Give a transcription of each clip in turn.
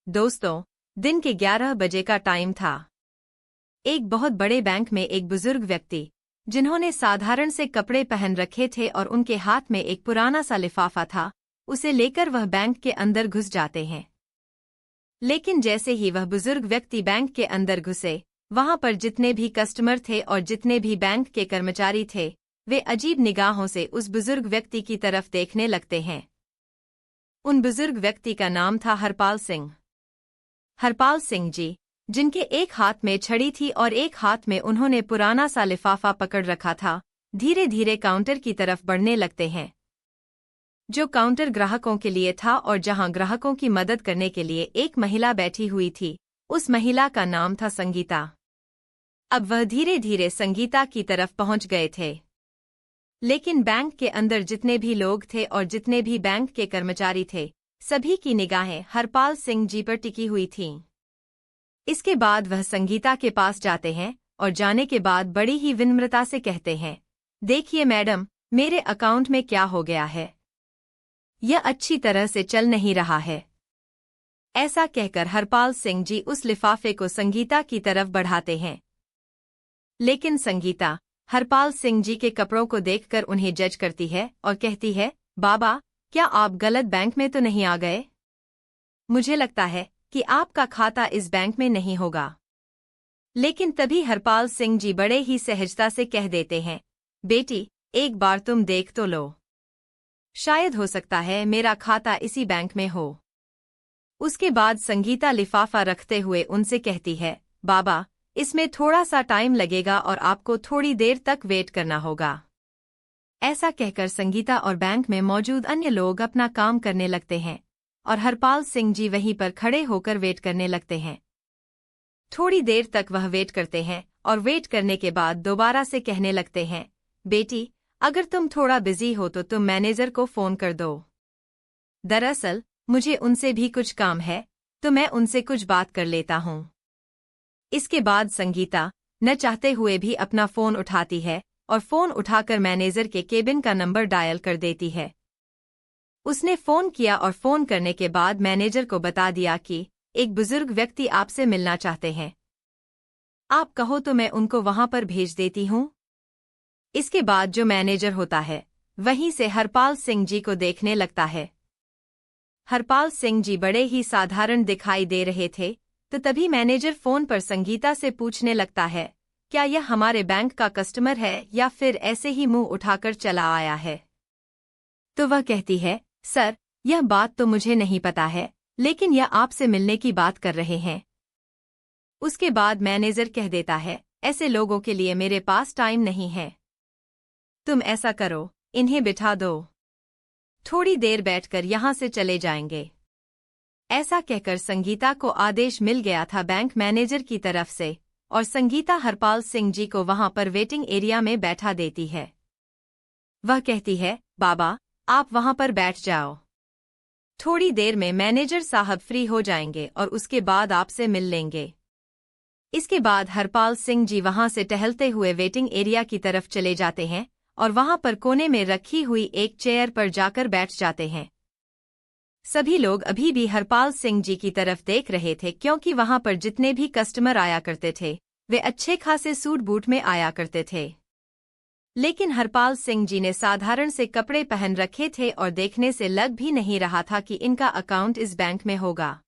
दोस्तों, दिन के 11 बजे का टाइम था। एक बहुत बड़े बैंक में एक बुजुर्ग व्यक्ति, जिन्होंने साधारण से कपड़े पहन रखे थे और उनके हाथ में एक पुराना सा लिफाफा था, उसे लेकर वह बैंक के अंदर घुस जाते हैं। लेकिन जैसे ही वह बुजुर्ग व्यक्ति बैंक के अंदर घुसे, वहां पर जितने भी कस्टमर थे और जितने भी बैंक के कर्मचारी थे, वे अजीब निगाहों से उस बुजुर्ग व्यक्ति की तरफ देखने लगते हैं। उन बुजुर्ग व्यक्ति का नाम था हरपाल सिंह। हरपाल सिंह जी, जिनके एक हाथ में छड़ी थी और एक हाथ में उन्होंने पुराना सा लिफाफा पकड़ रखा था, धीरे धीरे काउंटर की तरफ बढ़ने लगते हैं। जो काउंटर ग्राहकों के लिए था और जहां ग्राहकों की मदद करने के लिए एक महिला बैठी हुई थी, उस महिला का नाम था संगीता। अब वह धीरे धीरे संगीता की तरफ पहुंच गए थे। लेकिन बैंक के अंदर जितने भी लोग थे और जितने भी बैंक के कर्मचारी थे, सभी की निगाहें हरपाल सिंह जी पर टिकी हुई थीं। इसके बाद वह संगीता के पास जाते हैं और जाने के बाद बड़ी ही विनम्रता से कहते हैं, देखिए मैडम, मेरे अकाउंट में क्या हो गया है, यह अच्छी तरह से चल नहीं रहा है। ऐसा कहकर हरपाल सिंह जी उस लिफाफे को संगीता की तरफ बढ़ाते हैं। लेकिन संगीता हरपाल सिंह जी के कपड़ों को देखकर उन्हें जज करती है और कहती है, बाबा, क्या आप गलत बैंक में तो नहीं आ गए? मुझे लगता है कि आपका खाता इस बैंक में नहीं होगा। लेकिन तभी हरपाल सिंह जी बड़े ही सहजता से कह देते हैं, बेटी, एक बार तुम देख तो लो, शायद हो सकता है मेरा खाता इसी बैंक में हो। उसके बाद संगीता लिफाफा रखते हुए उनसे कहती है, बाबा, इसमें थोड़ा सा टाइम लगेगा और आपको थोड़ी देर तक वेट करना होगा। ऐसा कहकर संगीता और बैंक में मौजूद अन्य लोग अपना काम करने लगते हैं और हरपाल सिंह जी वहीं पर खड़े होकर वेट करने लगते हैं। थोड़ी देर तक वह वेट करते हैं और वेट करने के बाद दोबारा से कहने लगते हैं, बेटी, अगर तुम थोड़ा बिजी हो तो तुम मैनेजर को फोन कर दो। दरअसल मुझे उनसे भी कुछ काम है, तो मैं उनसे कुछ बात कर लेता हूँ। इसके बाद संगीता न चाहते हुए भी अपना फोन उठाती है और फोन उठाकर मैनेजर के केबिन का नंबर डायल कर देती है। उसने फोन किया और फोन करने के बाद मैनेजर को बता दिया कि एक बुजुर्ग व्यक्ति आपसे मिलना चाहते हैं। आप कहो तो मैं उनको वहां पर भेज देती हूँ। इसके बाद जो मैनेजर होता है, वहीं से हरपाल सिंह जी को देखने लगता है। हरपाल सिंह जी बड़े ही साधारण दिखाई दे रहे थे, तो तभी मैनेजर फोन पर संगीता से पूछने लगता है, क्या यह हमारे बैंक का कस्टमर है या फिर ऐसे ही मुंह उठाकर चला आया है? तो वह कहती है, सर, यह बात तो मुझे नहीं पता है, लेकिन यह आपसे मिलने की बात कर रहे हैं। उसके बाद मैनेजर कह देता है, ऐसे लोगों के लिए मेरे पास टाइम नहीं है। तुम ऐसा करो, इन्हें बिठा दो, थोड़ी देर बैठकर यहां से चले जाएंगे। ऐसा कहकर संगीता को आदेश मिल गया था बैंक मैनेजर की तरफ से और संगीता हरपाल सिंह जी को वहां पर वेटिंग एरिया में बैठा देती है। वह कहती है, बाबा, आप वहां पर बैठ जाओ, थोड़ी देर में मैनेजर साहब फ्री हो जाएंगे और उसके बाद आपसे मिल लेंगे। इसके बाद हरपाल सिंह जी वहां से टहलते हुए वेटिंग एरिया की तरफ चले जाते हैं और वहां पर कोने में रखी हुई एक चेयर पर जाकर बैठ जाते हैं। सभी लोग अभी भी हरपाल सिंह जी की तरफ देख रहे थे, क्योंकि वहां पर जितने भी कस्टमर आया करते थे, वे अच्छे खासे सूट बूट में आया करते थे। लेकिन हरपाल सिंह जी ने साधारण से कपड़े पहन रखे थे और देखने से लग भी नहीं रहा था कि इनका अकाउंट इस बैंक में होगा,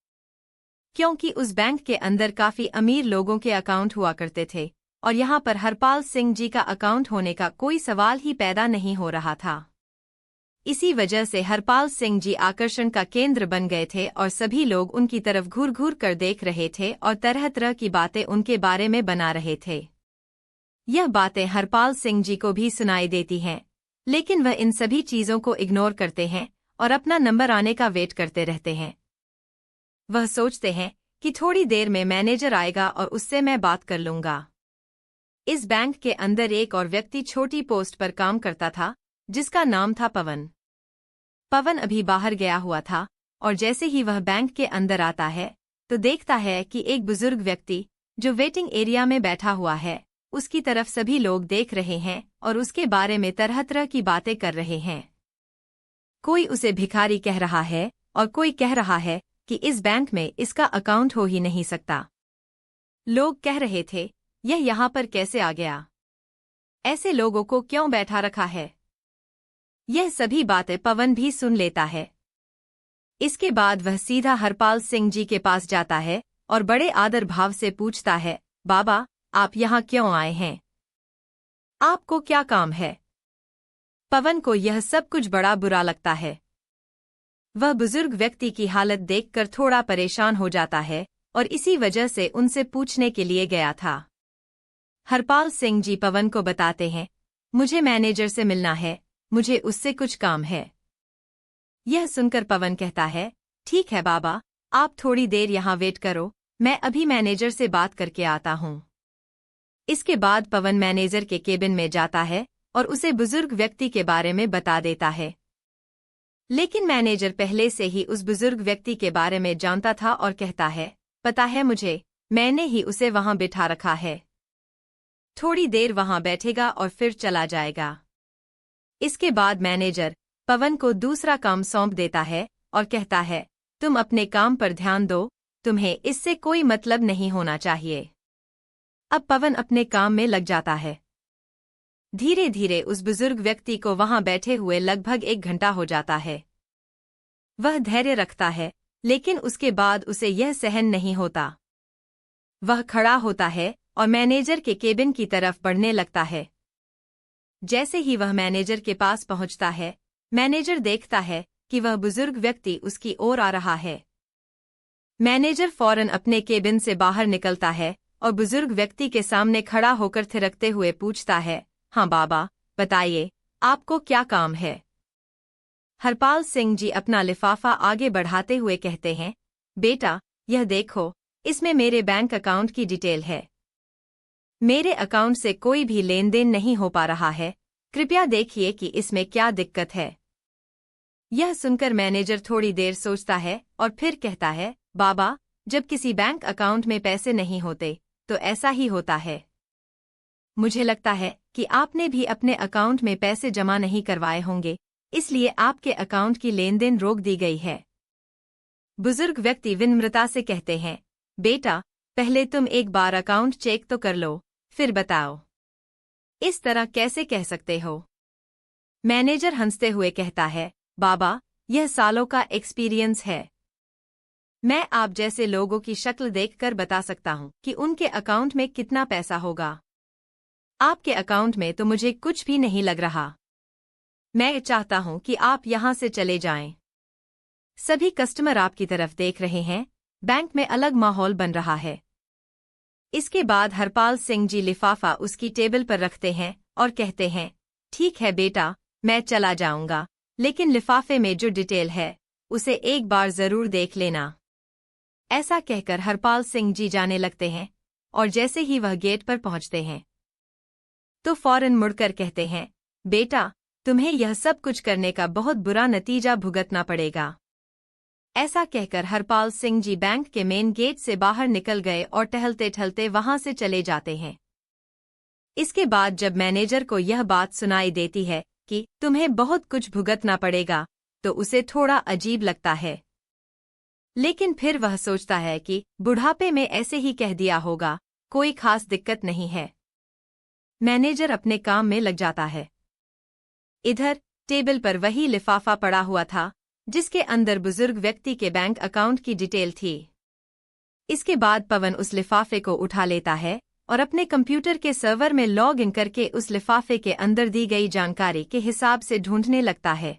क्योंकि उस बैंक के अंदर काफी अमीर लोगों के अकाउंट हुआ करते थे और यहां पर हरपाल सिंह जी का अकाउंट होने का कोई सवाल ही पैदा नहीं हो रहा था। इसी वजह से हरपाल सिंह जी आकर्षण का केंद्र बन गए थे और सभी लोग उनकी तरफ घूर घूर कर देख रहे थे और तरह तरह की बातें उनके बारे में बना रहे थे। यह बातें हरपाल सिंह जी को भी सुनाई देती हैं, लेकिन वह इन सभी चीजों को इग्नोर करते हैं और अपना नंबर आने का वेट करते रहते हैं। वह सोचते हैं कि थोड़ी देर में मैनेजर आएगा और उससे मैं बात कर लूंगा। इस बैंक के अंदर एक और व्यक्ति छोटी पोस्ट पर काम करता था, जिसका नाम था पवन। पवन अभी बाहर गया हुआ था और जैसे ही वह बैंक के अंदर आता है, तो देखता है कि एक बुजुर्ग व्यक्ति जो वेटिंग एरिया में बैठा हुआ है, उसकी तरफ सभी लोग देख रहे हैं और उसके बारे में तरह तरह की बातें कर रहे हैं। कोई उसे भिखारी कह रहा है और कोई कह रहा है कि इस बैंक में इसका अकाउंट हो ही नहीं सकता। लोग कह रहे थे, यह यहाँ पर कैसे आ गया? ऐसे लोगों को क्यों बैठा रखा है? यह सभी बातें पवन भी सुन लेता है। इसके बाद वह सीधा हरपाल सिंह जी के पास जाता है और बड़े आदर भाव से पूछता है, बाबा, आप यहाँ क्यों आए हैं? आपको क्या काम है? पवन को यह सब कुछ बड़ा बुरा लगता है। वह बुजुर्ग व्यक्ति की हालत देखकर थोड़ा परेशान हो जाता है और इसी वजह से उनसे पूछने के लिए गया था। हरपाल सिंह जी पवन को बताते हैं, मुझे मैनेजर से मिलना है, मुझे उससे कुछ काम है। यह सुनकर पवन कहता है, ठीक है बाबा, आप थोड़ी देर यहाँ वेट करो, मैं अभी मैनेजर से बात करके आता हूँ। इसके बाद पवन मैनेजर के केबिन में जाता है और उसे बुजुर्ग व्यक्ति के बारे में बता देता है। लेकिन मैनेजर पहले से ही उस बुजुर्ग व्यक्ति के बारे में जानता था और कहता है, पता है मुझे, मैंने ही उसे वहां बिठा रखा है। थोड़ी देर वहां बैठेगा और फिर चला जाएगा। इसके बाद मैनेजर पवन को दूसरा काम सौंप देता है और कहता है, तुम अपने काम पर ध्यान दो, तुम्हें इससे कोई मतलब नहीं होना चाहिए। अब पवन अपने काम में लग जाता है। धीरे धीरे उस बुजुर्ग व्यक्ति को वहां बैठे हुए लगभग 1 घंटा हो जाता है। वह धैर्य रखता है, लेकिन उसके बाद उसे यह सहन नहीं होता। वह खड़ा होता है और मैनेजर के केबिन की तरफ बढ़ने लगता है। जैसे ही वह मैनेजर के पास पहुंचता है, मैनेजर देखता है कि वह बुजुर्ग व्यक्ति उसकी ओर आ रहा है। मैनेजर फौरन अपने केबिन से बाहर निकलता है और बुजुर्ग व्यक्ति के सामने खड़ा होकर थिरकते हुए पूछता है, हाँ बाबा, बताइए, आपको क्या काम है? हरपाल सिंह जी अपना लिफाफा आगे बढ़ाते हुए कहते हैं, बेटा, यह देखो, इसमें मेरे बैंक अकाउंट की डिटेल है। मेरे अकाउंट से कोई भी लेन देन नहीं हो पा रहा है, कृपया देखिए कि इसमें क्या दिक्कत है। यह सुनकर मैनेजर थोड़ी देर सोचता है और फिर कहता है, बाबा, जब किसी बैंक अकाउंट में पैसे नहीं होते तो ऐसा ही होता है। मुझे लगता है कि आपने भी अपने अकाउंट में पैसे जमा नहीं करवाए होंगे, इसलिए आपके अकाउंट की लेन देन रोक दी गई है। बुजुर्ग व्यक्ति विनम्रता से कहते हैं, बेटा, पहले तुम एक बार अकाउंट चेक तो कर लो, फिर बताओ। इस तरह कैसे कह सकते हो? मैनेजर हंसते हुए कहता है, बाबा, यह सालों का एक्सपीरियंस है। मैं आप जैसे लोगों की शक्ल देखकर बता सकता हूं कि उनके अकाउंट में कितना पैसा होगा। आपके अकाउंट में तो मुझे कुछ भी नहीं लग रहा। मैं चाहता हूं कि आप यहां से चले जाएं। सभी कस्टमर आपकी तरफ देख रहे हैं, बैंक में अलग माहौल बन रहा है। इसके बाद हरपाल सिंह जी लिफाफा उसकी टेबल पर रखते हैं और कहते हैं, ठीक है बेटा, मैं चला जाऊंगा, लेकिन लिफाफे में जो डिटेल है उसे एक बार जरूर देख लेना। ऐसा कहकर हरपाल सिंह जी जाने लगते हैं और जैसे ही वह गेट पर पहुंचते हैं तो फौरन मुड़कर कहते हैं, बेटा, तुम्हें यह सब कुछ करने का बहुत बुरा नतीजा भुगतना पड़ेगा। ऐसा कहकर हरपाल सिंह जी बैंक के मेन गेट से बाहर निकल गए और टहलते टहलते वहां से चले जाते हैं। इसके बाद जब मैनेजर को यह बात सुनाई देती है कि तुम्हें बहुत कुछ भुगतना पड़ेगा, तो उसे थोड़ा अजीब लगता है। लेकिन फिर वह सोचता है कि बुढ़ापे में ऐसे ही कह दिया होगा, कोई खास दिक्कत नहीं है। मैनेजर अपने काम में लग जाता है। इधर टेबल पर वही लिफाफा पड़ा हुआ था जिसके अंदर बुजुर्ग व्यक्ति के बैंक अकाउंट की डिटेल थी। इसके बाद पवन उस लिफाफे को उठा लेता है और अपने कंप्यूटर के सर्वर में लॉग इन करके उस लिफाफे के अंदर दी गई जानकारी के हिसाब से ढूंढने लगता है।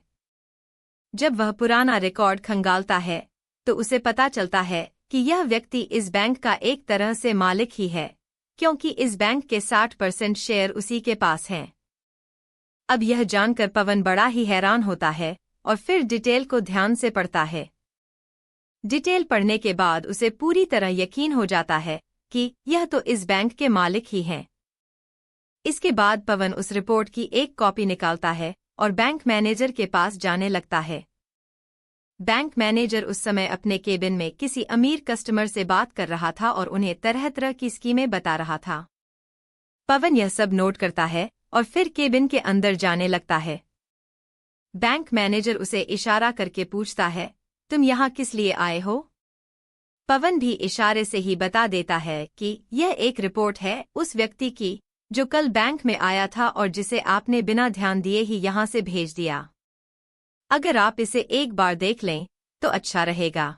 जब वह पुराना रिकॉर्ड खंगालता है तो उसे पता चलता है कि यह व्यक्ति इस बैंक का एक तरह से मालिक ही है, क्योंकि इस बैंक के 60% शेयर उसी के पास हैं। अब यह जानकर पवन बड़ा ही हैरान होता है और फिर डिटेल को ध्यान से पढ़ता है। डिटेल पढ़ने के बाद उसे पूरी तरह यकीन हो जाता है कि यह तो इस बैंक के मालिक ही हैं। इसके बाद पवन उस रिपोर्ट की एक कॉपी निकालता है और बैंक मैनेजर के पास जाने लगता है। बैंक मैनेजर उस समय अपने केबिन में किसी अमीर कस्टमर से बात कर रहा था और उन्हें तरह तरह की स्कीमें बता रहा था। पवन यह सब नोट करता है और फिर केबिन के अंदर जाने लगता है। बैंक मैनेजर उसे इशारा करके पूछता है, तुम यहाँ किस लिए आए हो? पवन भी इशारे से ही बता देता है कि यह एक रिपोर्ट है उस व्यक्ति की जो कल बैंक में आया था और जिसे आपने बिना ध्यान दिए ही यहाँ से भेज दिया। अगर आप इसे एक बार देख लें तो अच्छा रहेगा।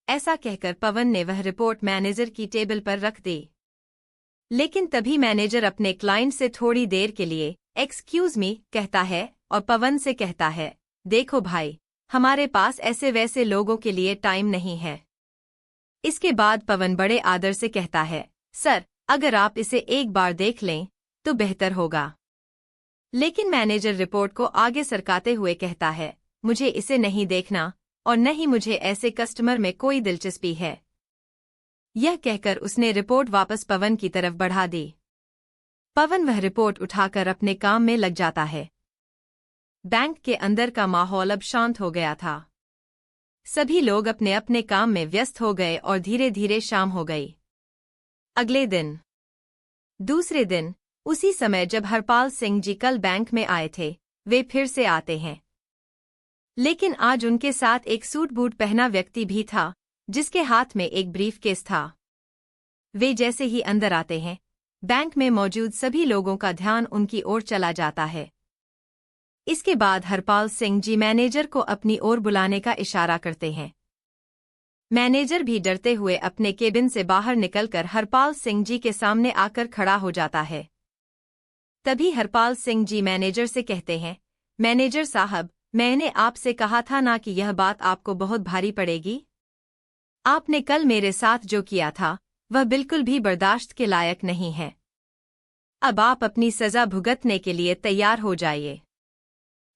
ऐसा कहकर पवन ने वह रिपोर्ट मैनेजर की टेबल पर रख दी। लेकिन तभी मैनेजर अपने क्लाइंट से थोड़ी देर के लिए एक्सक्यूज मी कहता है और पवन से कहता है, देखो भाई, हमारे पास ऐसे वैसे लोगों के लिए टाइम नहीं है। इसके बाद पवन बड़े आदर से कहता है, सर, अगर आप इसे एक बार देख लें तो बेहतर होगा। लेकिन मैनेजर रिपोर्ट को आगे सरकाते हुए कहता है, मुझे इसे नहीं देखना और न ही मुझे ऐसे कस्टमर में कोई दिलचस्पी है। यह कहकर उसने रिपोर्ट वापस पवन की तरफ बढ़ा दी। पवन वह रिपोर्ट उठाकर अपने काम में लग जाता है। बैंक के अंदर का माहौल अब शांत हो गया था। सभी लोग अपने अपने काम में व्यस्त हो गए और धीरे धीरे शाम हो गई। अगले दिन, दूसरे दिन, उसी समय जब हरपाल सिंह जी कल बैंक में आए थे, वे फिर से आते हैं। लेकिन आज उनके साथ एक सूट बूट पहना व्यक्ति भी था जिसके हाथ में एक ब्रीफकेस था। वे जैसे ही अंदर आते हैं, बैंक में मौजूद सभी लोगों का ध्यान उनकी ओर चला जाता है। इसके बाद हरपाल सिंह जी मैनेजर को अपनी ओर बुलाने का इशारा करते हैं। मैनेजर भी डरते हुए अपने केबिन से बाहर निकलकर हरपाल सिंह जी के सामने आकर खड़ा हो जाता है। तभी हरपाल सिंह जी मैनेजर से कहते हैं, मैनेजर साहब, मैंने आपसे कहा था ना कि यह बात आपको बहुत भारी पड़ेगी। आपने कल मेरे साथ जो किया था वह बिल्कुल भी बर्दाश्त के लायक नहीं है। अब आप अपनी सजा भुगतने के लिए तैयार हो जाइए।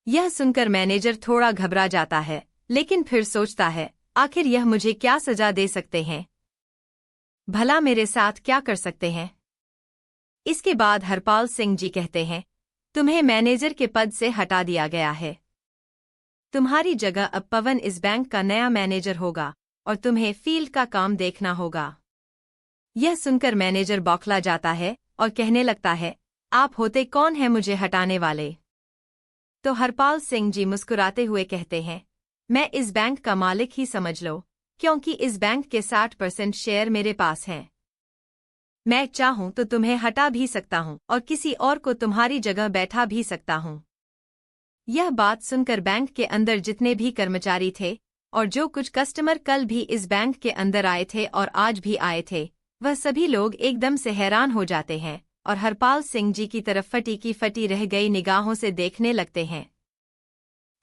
यह सुनकर मैनेजर थोड़ा घबरा जाता है, लेकिन फिर सोचता है, आखिर यह मुझे क्या सजा दे सकते हैं? भला मेरे साथ क्या कर सकते हैं? इसके बाद हरपाल सिंह जी कहते हैं, तुम्हें मैनेजर के पद से हटा दिया गया है। तुम्हारी जगह अब पवन इस बैंक का नया मैनेजर होगा और तुम्हें फील्ड का काम देखना होगा। यह सुनकर मैनेजर बौखला जाता है और कहने लगता है, आप होते कौन हैं मुझे हटाने वाले? तो हरपाल सिंह जी मुस्कुराते हुए कहते हैं, मैं इस बैंक का मालिक ही समझ लो, क्योंकि इस बैंक के 60% शेयर मेरे पास हैं। मैं चाहूं तो तुम्हें हटा भी सकता हूं और किसी और को तुम्हारी जगह बैठा भी सकता हूं। यह बात सुनकर बैंक के अंदर जितने भी कर्मचारी थे और जो कुछ कस्टमर कल भी इस बैंक के अंदर आए थे और आज भी आए थे, वह सभी लोग एकदम से हैरान हो जाते हैं और हरपाल सिंह जी की तरफ फटी की फटी रह गई निगाहों से देखने लगते हैं।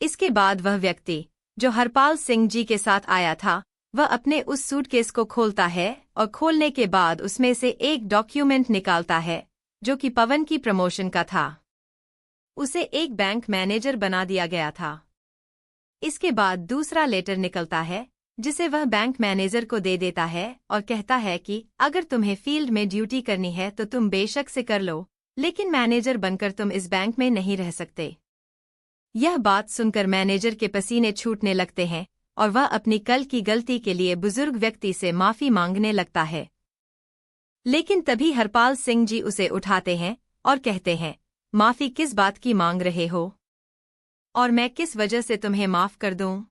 इसके बाद वह व्यक्ति जो हरपाल सिंह जी के साथ आया था, वह अपने उस सूटकेस को खोलता है और खोलने के बाद उसमें से एक डॉक्यूमेंट निकालता है जो कि पवन की प्रमोशन का था। उसे एक बैंक मैनेजर बना दिया गया था। इसके बाद दूसरा लेटर निकलता है जिसे वह बैंक मैनेजर को दे देता है और कहता है कि अगर तुम्हें फील्ड में ड्यूटी करनी है तो तुम बेशक से कर लो, लेकिन मैनेजर बनकर तुम इस बैंक में नहीं रह सकते। यह बात सुनकर मैनेजर के पसीने छूटने लगते हैं और वह अपनी कल की गलती के लिए बुजुर्ग व्यक्ति से माफी मांगने लगता है। लेकिन तभी हरपाल सिंह जी उसे उठाते हैं और कहते हैं, माफी किस बात की मांग रहे हो? और मैं किस वजह से तुम्हें माफ कर दूं?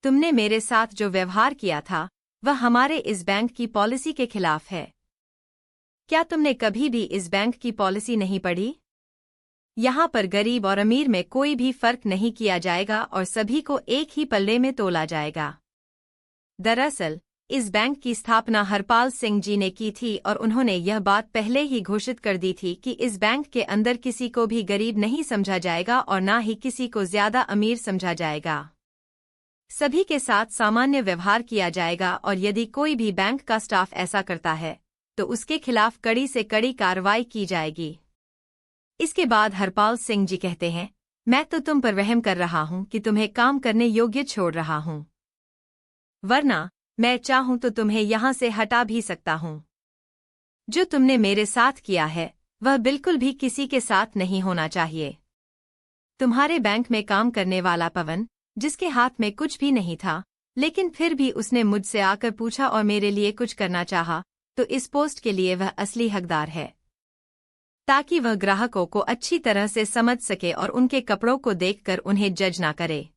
तुमने मेरे साथ जो व्यवहार किया था वह हमारे इस बैंक की पॉलिसी के खिलाफ है। क्या तुमने कभी भी इस बैंक की पॉलिसी नहीं पढ़ी? यहाँ पर गरीब और अमीर में कोई भी फर्क नहीं किया जाएगा और सभी को एक ही पल्ले में तोला जाएगा। दरअसल इस बैंक की स्थापना हरपाल सिंह जी ने की थी और उन्होंने यह बात पहले ही घोषित कर दी थी कि इस बैंक के अंदर किसी को भी गरीब नहीं समझा जाएगा और ना ही किसी को ज्यादा अमीर समझा जाएगा। सभी के साथ सामान्य व्यवहार किया जाएगा और यदि कोई भी बैंक का स्टाफ ऐसा करता है तो उसके खिलाफ कड़ी से कड़ी कार्रवाई की जाएगी। इसके बाद हरपाल सिंह जी कहते हैं, मैं तो तुम पर रहम कर रहा हूं कि तुम्हें काम करने योग्य छोड़ रहा हूं, वरना मैं चाहूं तो तुम्हें यहां से हटा भी सकता हूं। जो तुमने मेरे साथ किया है वह बिल्कुल भी किसी के साथ नहीं होना चाहिए। तुम्हारे बैंक में काम करने वाला पवन, जिसके हाथ में कुछ भी नहीं था, लेकिन फिर भी उसने मुझसे आकर पूछा और मेरे लिए कुछ करना चाहा, तो इस पोस्ट के लिए वह असली हकदार है, ताकि वह ग्राहकों को अच्छी तरह से समझ सके और उनके कपड़ों को देखकर उन्हें जज ना करे।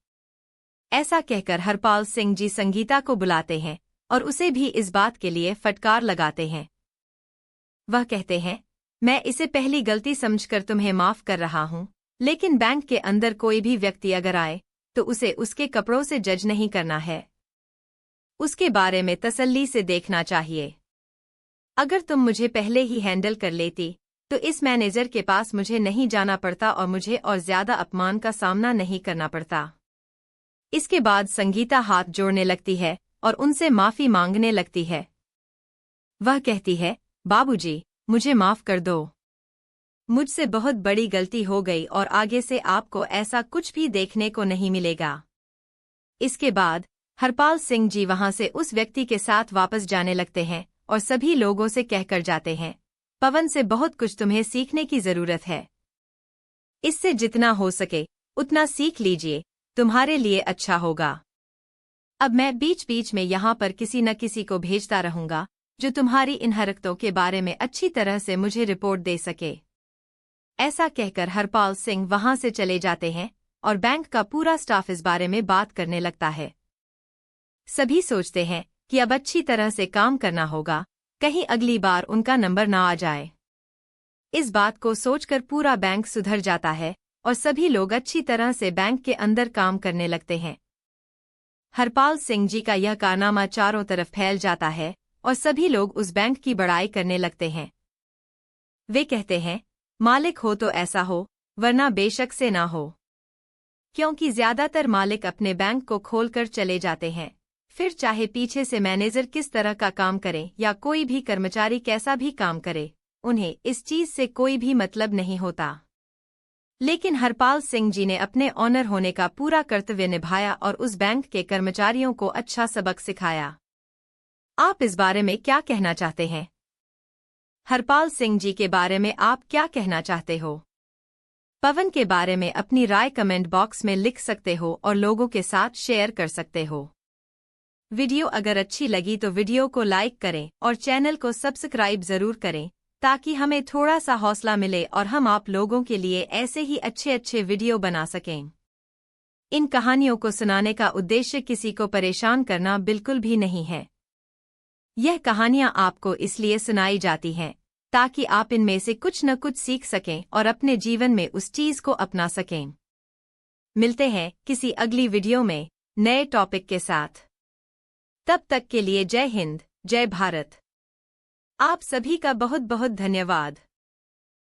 ऐसा कहकर हरपाल सिंह जी संगीता को बुलाते हैं और उसे भी इस बात के लिए फटकार लगाते हैं। वह कहते हैं, मैं इसे पहली गलती समझकर तुम्हें माफ कर रहा हूं, लेकिन बैंक के अंदर कोई भी व्यक्ति अगर आए तो उसे उसके कपड़ों से जज नहीं करना है। उसके बारे में तसल्ली से देखना चाहिए। अगर तुम मुझे पहले ही हैंडल कर लेती तो इस मैनेजर के पास मुझे नहीं जाना पड़ता और मुझे और ज्यादा अपमान का सामना नहीं करना पड़ता। इसके बाद संगीता हाथ जोड़ने लगती है और उनसे माफी मांगने लगती है। वह कहती है, बाबूजी, मुझे माफ कर दो। मुझसे बहुत बड़ी गलती हो गई और आगे से आपको ऐसा कुछ भी देखने को नहीं मिलेगा। इसके बाद हरपाल सिंह जी वहां से उस व्यक्ति के साथ वापस जाने लगते हैं और सभी लोगों से कहकर जाते हैं, पवन से बहुत कुछ तुम्हें सीखने की जरूरत है। इससे जितना हो सके उतना सीख लीजिए, तुम्हारे लिए अच्छा होगा। अब मैं बीच बीच में यहाँ पर किसी न किसी को भेजता रहूंगा जो तुम्हारी इन हरकतों के बारे में अच्छी तरह से मुझे रिपोर्ट दे सके। ऐसा कहकर हरपाल सिंह वहां से चले जाते हैं और बैंक का पूरा स्टाफ इस बारे में बात करने लगता है। सभी सोचते हैं कि अब अच्छी तरह से काम करना होगा, कहीं अगली बार उनका नंबर ना आ जाए। इस बात को सोचकर पूरा बैंक सुधर जाता है और सभी लोग अच्छी तरह से बैंक के अंदर काम करने लगते हैं। हरपाल सिंह जी का यह कारनामा चारों तरफ फैल जाता है और सभी लोग उस बैंक की बड़ाई करने लगते हैं। वे कहते हैं, मालिक हो तो ऐसा हो, वरना बेशक से ना हो। क्योंकि ज्यादातर मालिक अपने बैंक को खोलकर चले जाते हैं, फिर चाहे पीछे से मैनेजर किस तरह का काम करे या कोई भी कर्मचारी कैसा भी काम करे, उन्हें इस चीज से कोई भी मतलब नहीं होता। लेकिन हरपाल सिंह जी ने अपने ऑनर होने का पूरा कर्तव्य निभाया और उस बैंक के कर्मचारियों को अच्छा सबक सिखाया। आप इस बारे में क्या कहना चाहते हैं? हरपाल सिंह जी के बारे में आप क्या कहना चाहते हो? पवन के बारे में अपनी राय कमेंट बॉक्स में लिख सकते हो और लोगों के साथ शेयर कर सकते हो। वीडियो अगर अच्छी लगी तो वीडियो को लाइक करें और चैनल को सब्सक्राइब जरूर करें ताकि हमें थोड़ा सा हौसला मिले और हम आप लोगों के लिए ऐसे ही अच्छे अच्छे वीडियो बना सकें। इन कहानियों को सुनाने का उद्देश्य किसी को परेशान करना बिल्कुल भी नहीं है। यह कहानियां आपको इसलिए सुनाई जाती हैं ताकि आप इनमें से कुछ न कुछ सीख सकें और अपने जीवन में उस चीज को अपना सकें। मिलते हैं किसी अगली वीडियो में नए टॉपिक के साथ। तब तक के लिए जय हिंद, जय भारत। आप सभी का बहुत बहुत धन्यवाद।